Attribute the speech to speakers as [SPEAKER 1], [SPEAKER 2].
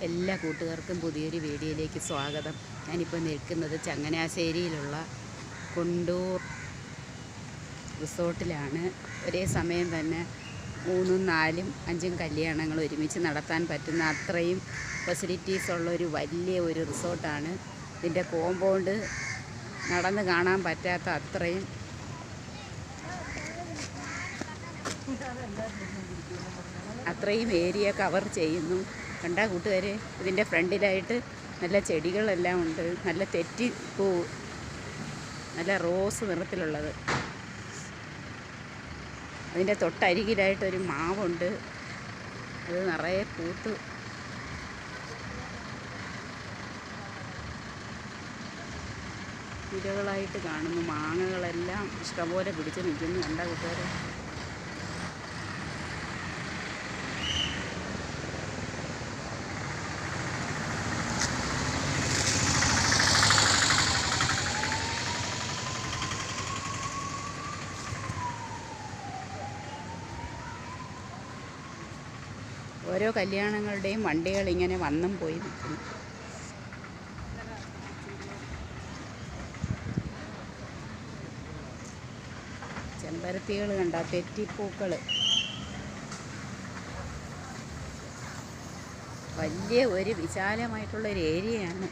[SPEAKER 1] എല്ലാ കൂട്ടുകാർക്കും പുതിയൊരു വീഡിയോയിലേക്ക് സ്വാഗതം. ഞാനിപ്പോൾ നിൽക്കുന്നത് ചങ്ങനാശ്ശേരിയിലുള്ള കൊണ്ടൂർ റിസോർട്ടിലാണ്. ഒരേ സമയം തന്നെ 3, 4, 5 കല്യാണങ്ങൾ ഒരുമിച്ച് നടത്താൻ പറ്റുന്ന അത്രയും ഫെസിലിറ്റീസ് ഉള്ളൊരു വലിയ ഒരു റിസോർട്ടാണ്. ഇതിൻ്റെ കോമ്പൗണ്ട് നടന്ന് കാണാൻ പറ്റാത്ത അത്രയും ഏരിയ കവർ ചെയ്യുന്നു. കണ്ടാ കൂട്ടുകാരെ, ഇതിൻ്റെ ഫ്രണ്ടിലായിട്ട് നല്ല ചെടികളെല്ലാം ഉണ്ട്. നല്ല തെറ്റിപ്പൂ, നല്ല റോസ് നിറത്തിലുള്ളത്. അതിൻ്റെ തൊട്ടരികിലായിട്ടൊരു മാവുണ്ട്, അത് നിറയെ പൂത്ത് ഇലകളായിട്ട് കാണുന്നു. മാങ്ങകളെല്ലാം ഇഷ്ടംപോലെ പിടിച്ച് നിൽക്കുന്നു. കണ്ടാ കൂട്ടുകാരെ, ഓരോ കല്യാണങ്ങളുടെയും വണ്ടികൾ ഇങ്ങനെ വന്നും പോയി നിൽക്കുന്നു. ചെമ്പരത്തികൾ കണ്ട, തെറ്റിപ്പൂക്കൾ, വലിയ ഒരു വിശാലമായിട്ടുള്ളൊരു ഏരിയയാണ്.